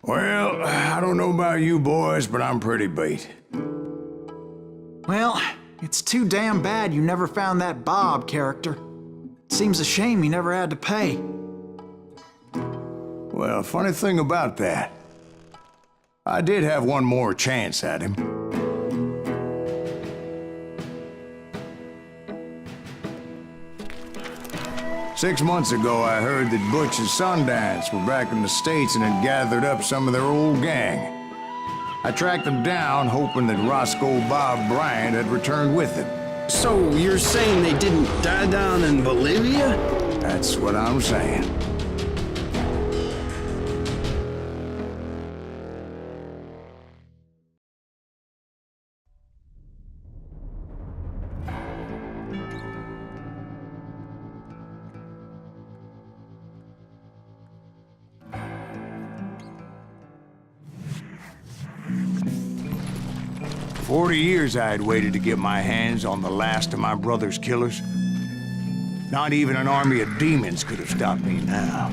Well, I don't know about you boys, but I'm pretty beat. Well, it's too damn bad you never found that Bob character. Seems a shame you never had to pay. Well, funny thing about that, I did have one more chance at him. Six months ago, I heard that Butch and Sundance were back in the States and had gathered up some of their old gang. I tracked them down, hoping that Roscoe Bob Bryant had returned with them. So you're saying they didn't die down in Bolivia? That's what I'm saying. For 40 years I had waited to get my hands on the last of my brother's killers. Not even an army of demons could have stopped me now.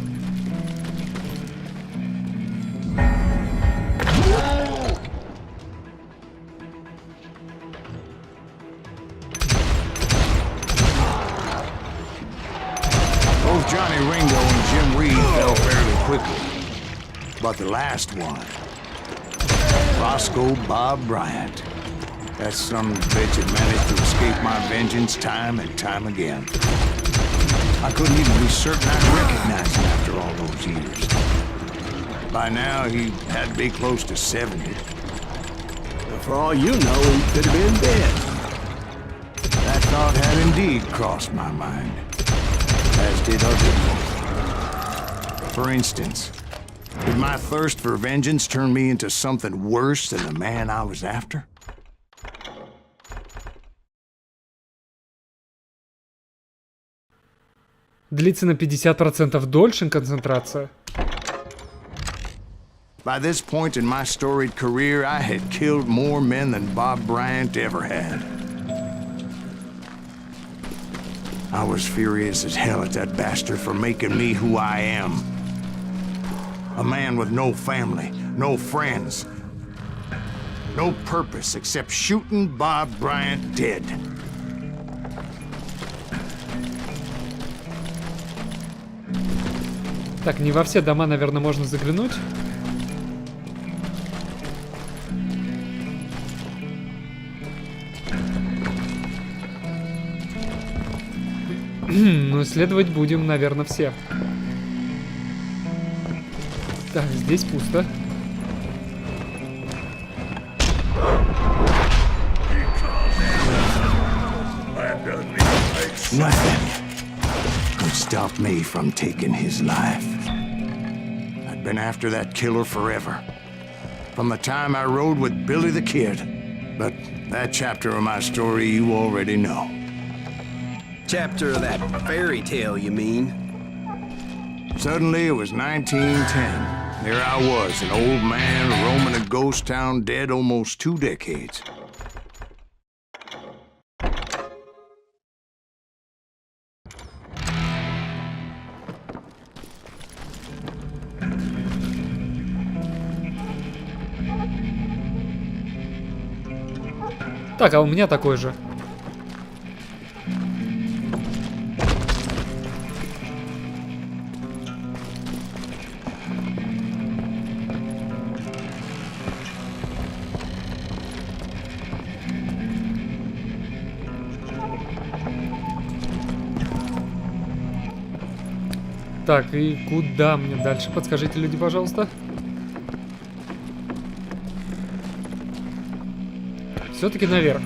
Both Johnny Ringo and Jim Reed fell fairly quickly. But the last one, Roscoe Bob Bryant. That son of a bitch had managed to escape my vengeance time and time again. I couldn't even be certain I'd recognize him after all those years. By now, he had to be close to 70. But for all you know, he could have been dead. That thought had indeed crossed my mind, as did others. For instance, did my thirst for vengeance turn me into something worse than the man I was after? Длится на 50% дольше концентрация. By this point in my storied career, I had killed more men than Bob Bryant ever had. I was furious as hell at that bastard for making me who I am. A man with no family, no friends, no purpose except shooting Bob Bryant dead. Так, не во все дома, наверное, можно заглянуть. Но исследовать будем, наверное, все. Так, здесь пусто. Nothing could stop me from taking his life. I'd been after that killer forever. From the time I rode with Billy the Kid. But that chapter of my story you already know. Chapter of that fairy tale, you mean? Suddenly it was 1910. There I was, an old man roaming a ghost town dead almost 2 decades. Так, а у меня такой же. Так, и куда мне дальше? Подскажите, люди, пожалуйста. Все-таки наверх.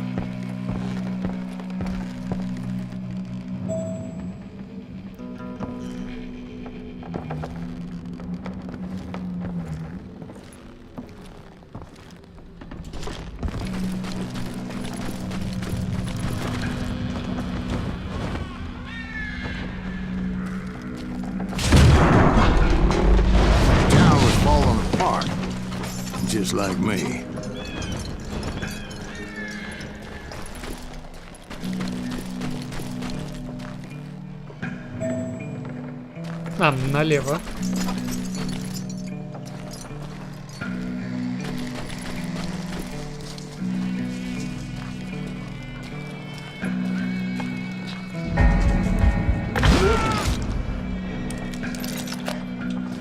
Just like me. А, налево.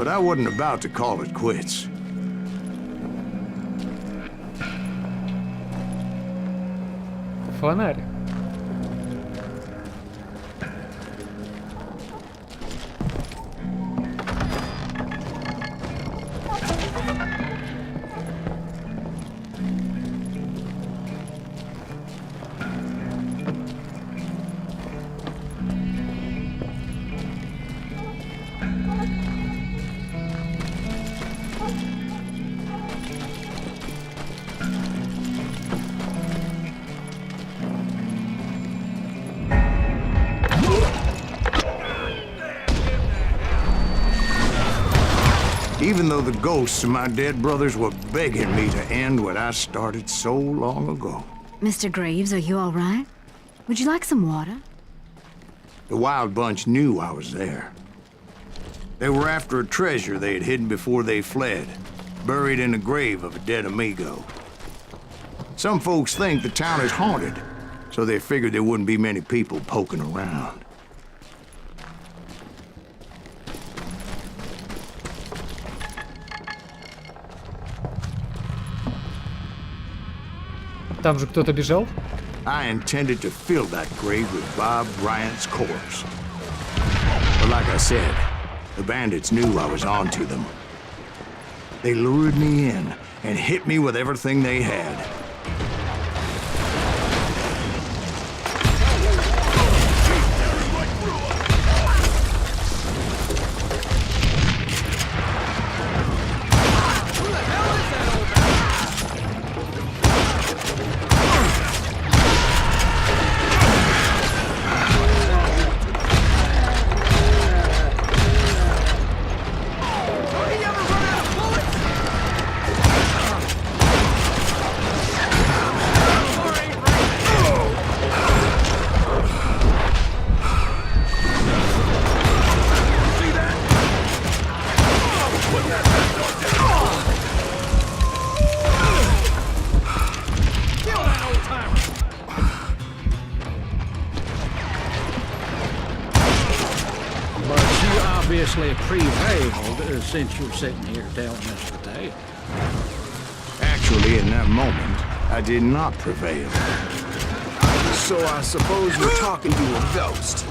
but I wasn't about to call it quits. Фонарь. Even though the ghosts of my dead brothers were begging me to end what I started so long ago. Mr. Gривз, are you all right? Would you like some water? The Wild Bunch knew I was there. They were after a treasure they had hidden before they fled, buried in the grave of a dead amigo. Some folks think the town is haunted, so they figured there wouldn't be many people poking around. Там же кто-то бежал. I intended to fill that grave with Bob Bryant's corpse. But like I said, the bandits knew I was onto them. They lured me in and hit me with everything they had. Obviously prevailed since you're sitting here telling us the tale. Actually, in that moment, I did not prevail. So I suppose we're talking to a ghost.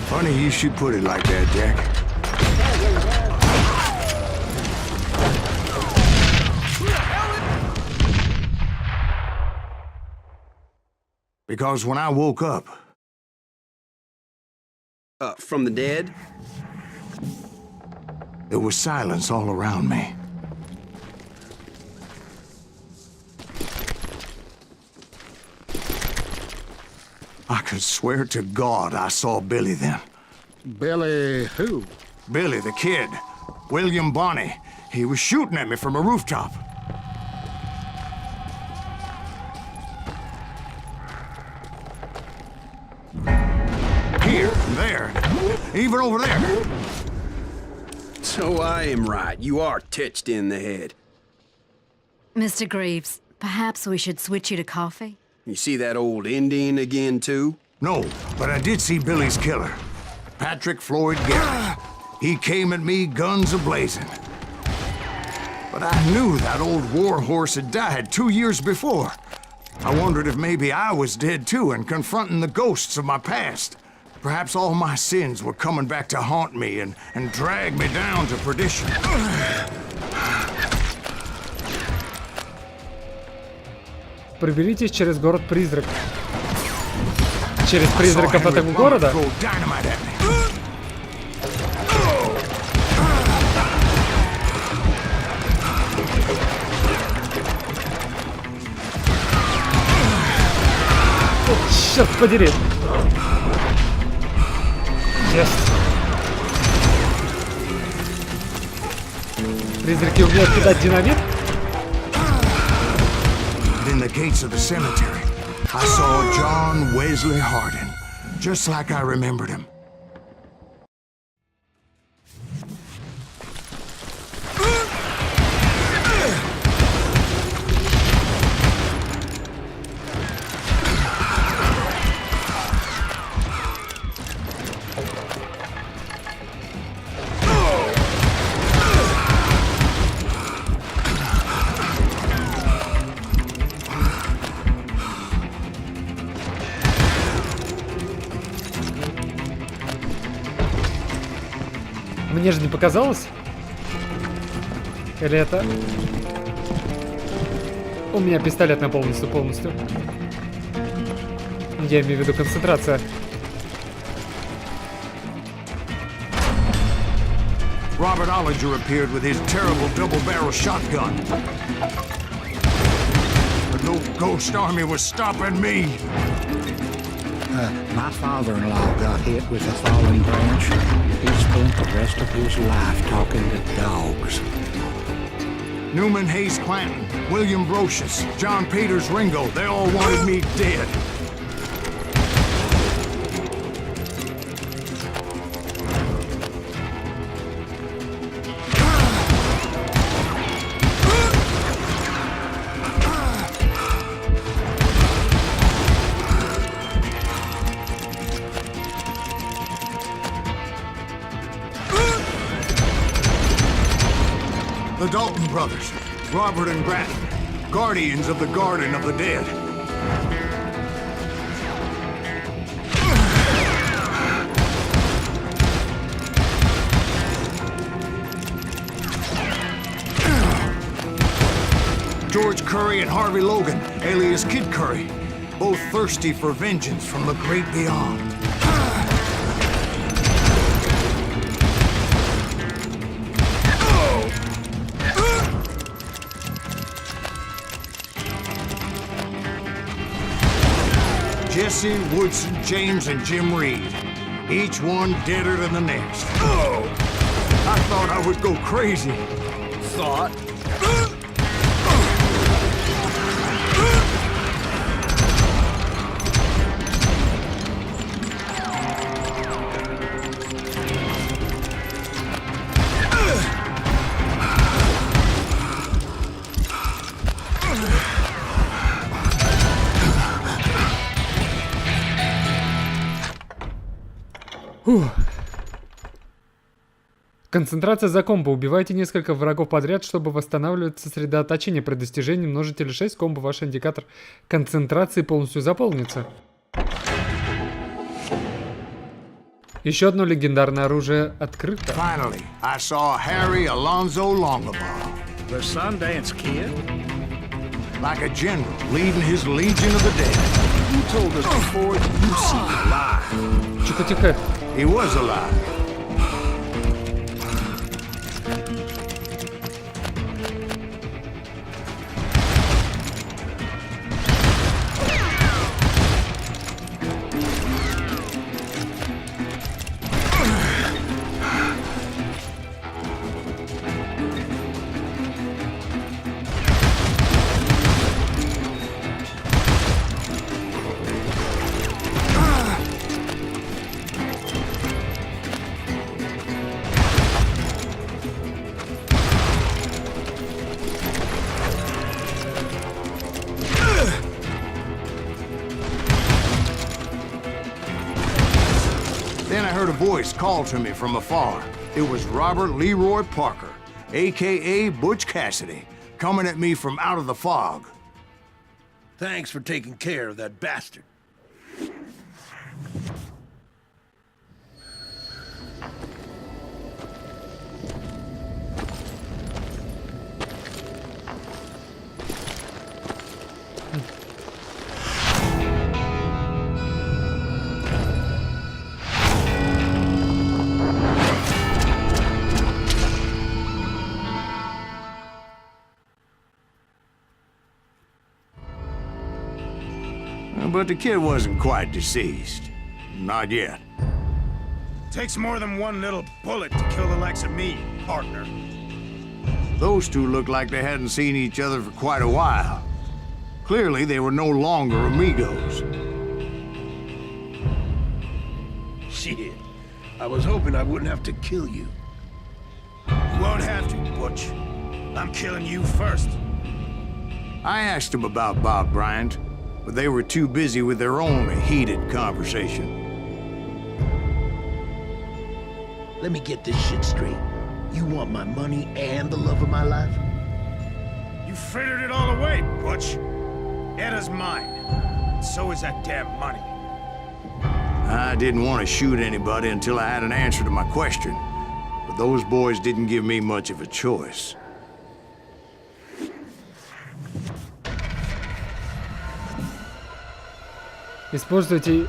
Funny you should put it like that, Jack. Because when I woke up... From the dead? There was silence all around me. I could swear to God I saw Billy then. Billy who? Billy, the kid. William Bonney. He was shooting at me from a rooftop. Here, there, even over there. So I am right. You are touched in the head. Mr. Gривз, perhaps we should switch you to coffee? You see that old Indian again, too? No, but I did see Billy's killer. Patrick Floyd Garrett. He came at me guns a-blazing. But I knew that old war horse had died 2 years before. I wondered if maybe I was dead too and confronting the ghosts of my past. Perhaps all my sins were coming back to haunt me and drag me down to perdition. Проберитесь через город-призрак. Через призраков этого города? Черт подери! Есть! Призраки умеют кидать динамит? In the gates of the cemetery, I saw John Wesley Hardin, just like I remembered him. Мне же не показалось? Или это... У меня пистолет на полностью. Я имею в виду концентрация. Robert Ollinger appeared with his terrible double-barrel shotgun. But no ghost army was stopping me. My father-in-law got hit with a falling branch. He spent the rest of his life talking to dogs. Newman Hayes Clanton, William Brocious, John Peters Ringo, they all wanted me dead. The Dalton brothers, Robert and Grattan, guardians of the Garden of the Dead. George Curry and Harvey Logan, alias Kid Curry, both thirsty for vengeance from the great beyond. Jesse, Woodson, James, and Jim Reed. Each one deader than the next. Oh! I thought I would go crazy. Thought? Концентрация за комбо. Убивайте несколько врагов подряд, чтобы восстанавливать сосредоточение. При достижении множителя 6 комбо ваш индикатор концентрации полностью заполнится. Еще одно легендарное оружие открыто. Finally, I saw Harry Alonzo Longabaugh. The Sundance Kid? Like a general leading his legion of the dead. You told us before that you seem alive. Тихо-тихо. He was alive. Then I heard a voice call to me from afar. It was Robert Leroy Parker, a.k.a. Butch Kэssidi, coming at me from out of the fog. Thanks for taking care of that bastard. But the kid wasn't quite deceased. Not yet. Takes more than one little bullet to kill the likes of me, partner. Those two looked like they hadn't seen each other for quite a while. Clearly, they were no longer amigos. Shit. I was hoping I wouldn't have to kill you. You won't have to, Butch. I'm killing you first. I asked them about Bob Bryant, but they were too busy with their own heated conversation. Let me get this shit straight. You want my money and the love of my life? You frittered it all away, Butch. Eda's mine. So is that damn money. I didn't want to shoot anybody until I had an answer to my question, but those boys didn't give me much of a choice. Используйте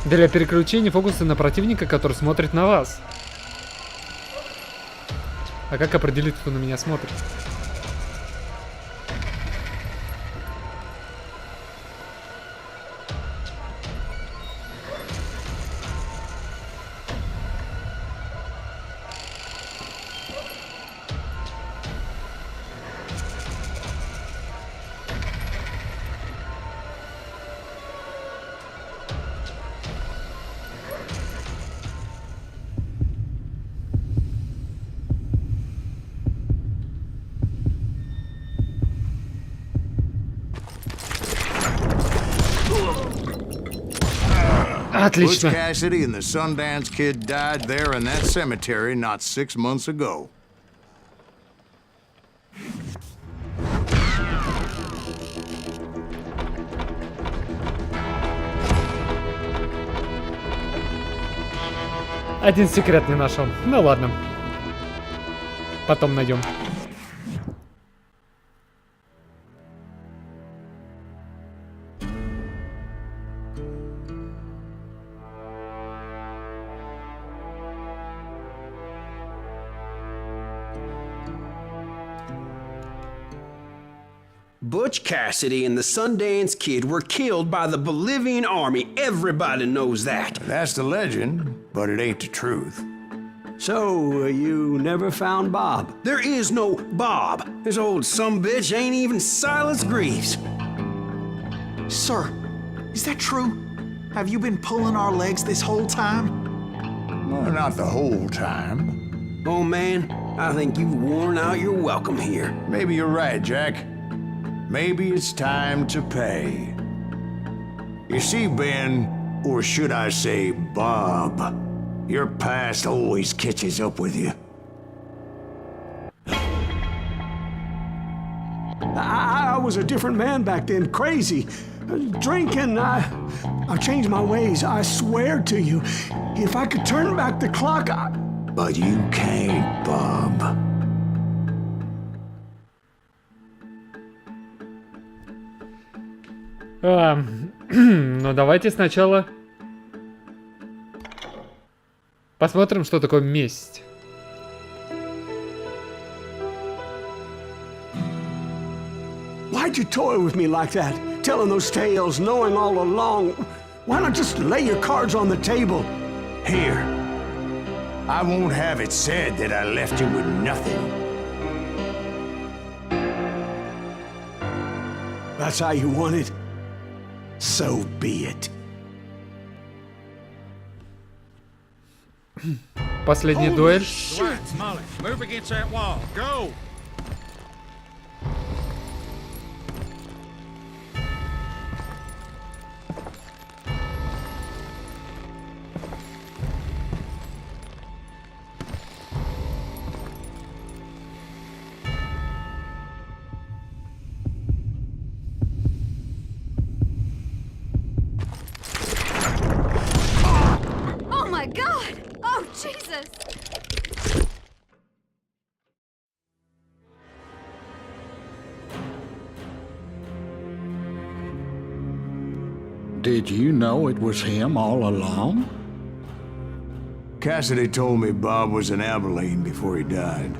для переключения фокуса на противника, который смотрит на вас. А как определить, кто на меня смотрит? Butch Отлично. Кэссиди and the Sundance Kid died there in that cemetery not 6 months ago. Один секрет не нашел. Ну ладно. Потом найдем. Butch Kässidi and the Sundance Kid were killed by the Bolivian army. Everybody knows that. That's the legend, but it ain't the truth. So, you never found Bob? There is no Bob. This old sumbitch ain't even Sylas Gривз. Sir, is that true? Have you been pulling our legs this whole time? Well, not the whole time. Oh man, I think you've worn out your welcome here. Maybe you're right, Jack. Maybe it's time to pay. You see, Ben, or should I say Bob, your past always catches up with you. I was a different man back then, crazy. Drinking, I've changed my ways, I swear to you. If I could turn back the clock, But you can't, Bob. Ну давайте сначала посмотрим, что такое месть. Why'd you toy with me like that? Telling those tales, knowing all along. Why not just lay your cards on the table? Here. I won't have it said that I left you with nothing. That's how you want it? So be it. Последняя дуэль. Right, Molly, move against that wall. Go! Oh my God! Oh Jesus! Did you know it was him all along? Cassidy told me Bob was in Abilene before he died.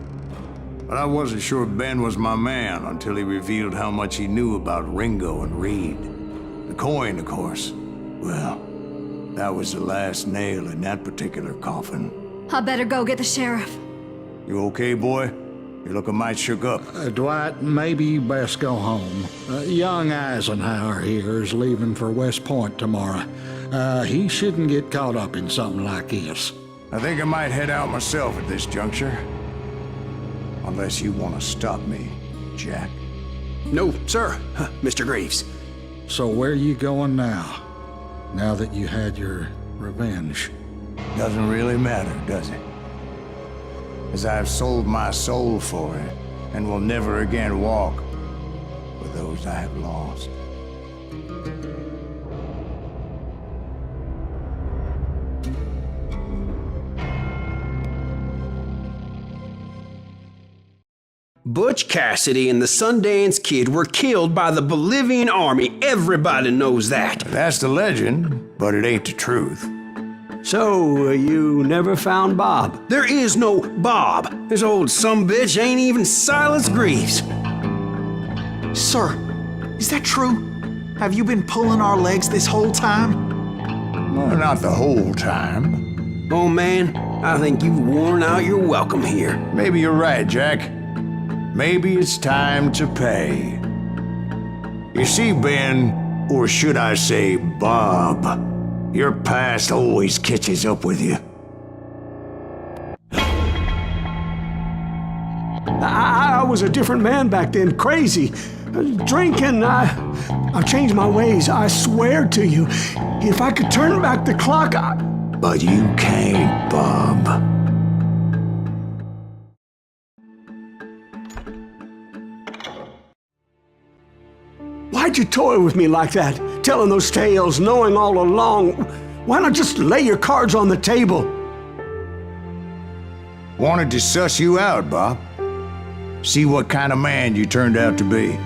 But I wasn't sure Ben was my man until he revealed how much he knew about Ringo and Reed. The coin, of course. Well, that was the last nail in that particular coffin. I better go get the sheriff. You okay, boy? You're looking mighty shook up. Dwight, maybe you best go home. Young Eisenhower here is leaving for West Point tomorrow. He shouldn't get caught up in something like this. I think I might head out myself at this juncture. Unless you want to stop me, Jack. No, sir, Mr. Gривз. So where you going now? Now that you had your revenge? Doesn't really matter, does it? As I've sold my soul for it, and will never again walk with those I have lost. Butch Kэссиди and the Sundance Kid were killed by the Bolivian army. Everybody knows that. That's the legend, but it ain't the truth. So, you never found Bob? There is no Bob. This old sumbitch ain't even Sylas Gривз. Sir, is that true? Have you been pulling our legs this whole time? Well, not the whole time. Oh man, I think you've worn out your welcome here. Maybe you're right, Jack. Maybe it's time to pay. You see, Ben, or should I say Bob, your past always catches up with you. I was a different man back then, crazy. Drinking, I've changed my ways, I swear to you. If I could turn back the clock, But you can't, Bob. Why'd you toy with me like that? Telling those tales, knowing all along. Why not just lay your cards on the table? Wanted to suss you out, Bob. See what kind of man you turned out to be.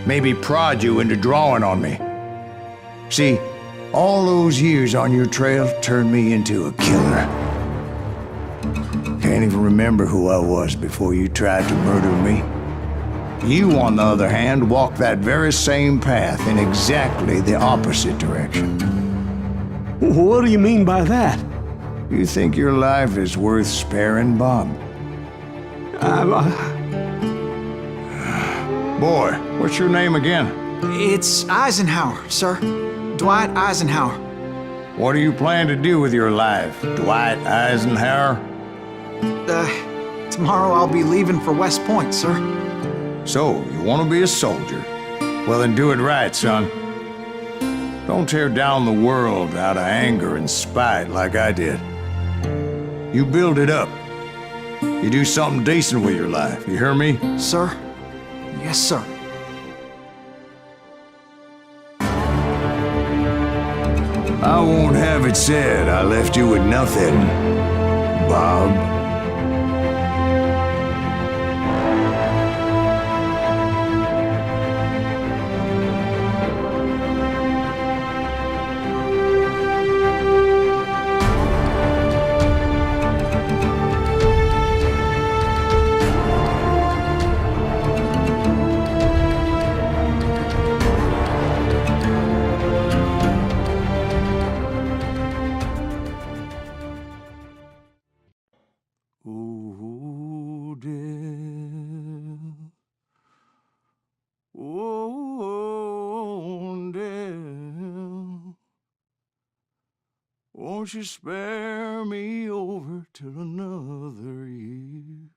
Maybe prod you into drawing on me. See, all those years on your trail turned me into a killer. Can't even remember who I was before you tried to murder me. You, on the other hand, walked that very same path in exactly the opposite direction. What do you mean by that? You think your life is worth sparing, Bob? Boy, what's your name again? It's Eisenhower, sir. Dwight Eisenhower. What do you plan to do with your life, Dwight Eisenhower? Tomorrow I'll be leaving for West Point, sir. So, you want to be a soldier? Well, then do it right, son. Don't tear down the world out of anger and spite like I did. You build it up. You do something decent with your life, you hear me? Sir? Yes, sir. I won't have it said I left you with nothing, Bob. Oh, dear. Oh, dear. Won't you spare me over till another year?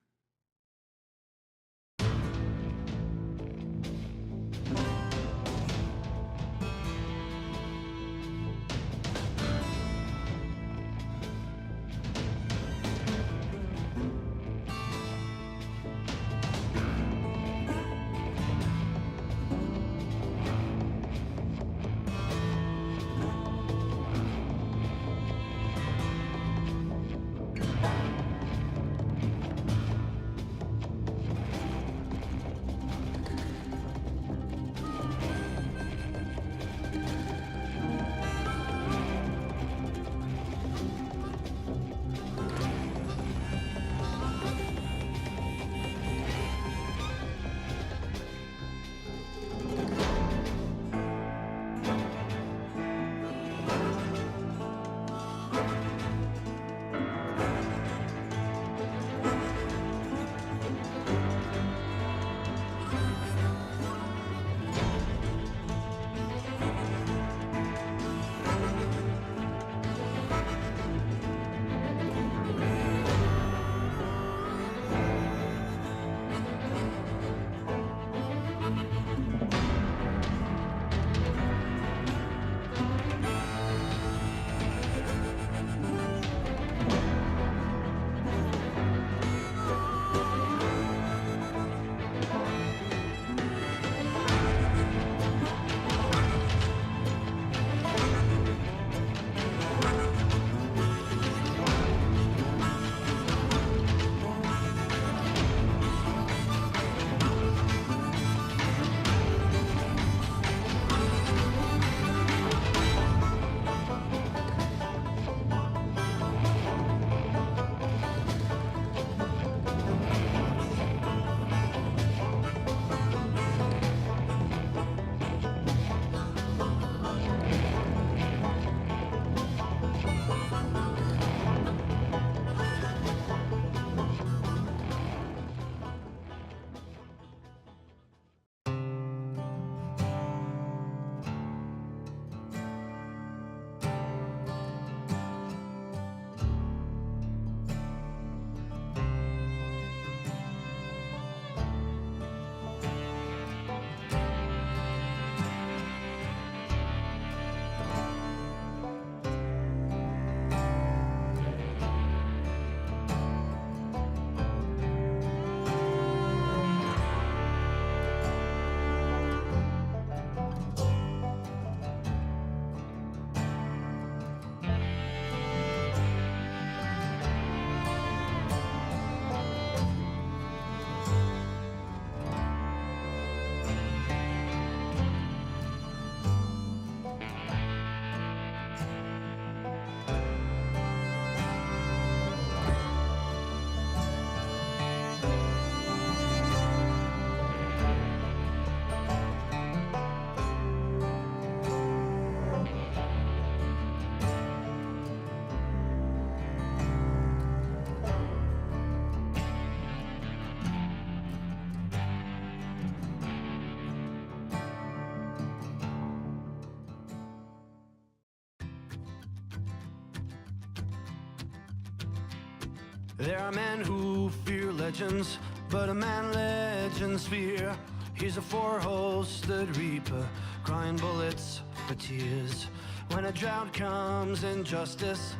There are men who fear legends, but a man legends fear. He's a four-hosted reaper, crying bullets for tears. When a drought comes in justice,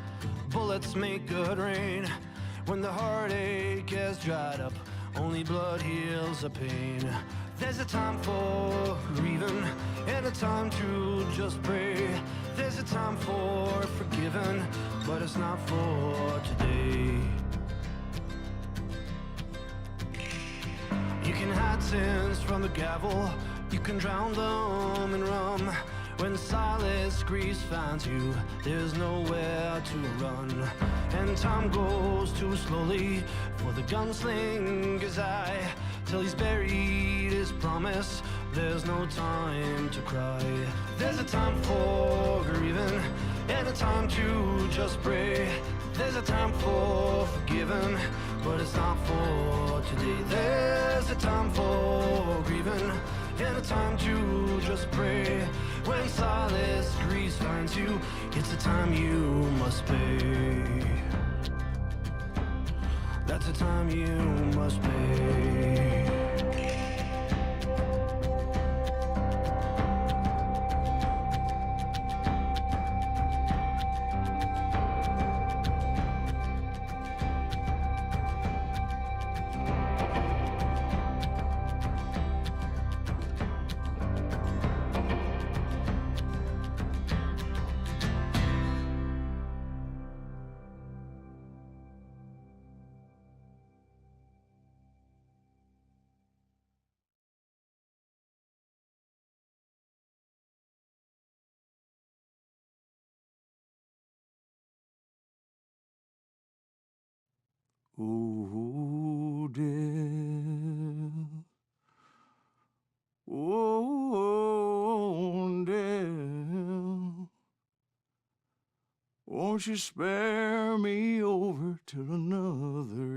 bullets make good rain. When the heartache has dried up, only blood heals the pain. There's a time for grieving and a time to just pray. There's a time for forgiving, but it's not for today. You can hide sins from the gavel, you can drown them in rum. When Sylas Gривз finds you, there's nowhere to run. And time goes too slowly for the gunslinger's eye. Till he's buried his promise, there's no time to cry. There's a time for grieving and a time to just pray. There's a time for forgiving, but it's not for today. There's a time for grieving and a time to just pray. When Sylas Gривz finds you, it's a time you must pay. That's a time you must pay. Oh, dear. Oh, dear. Won't you spare me over till another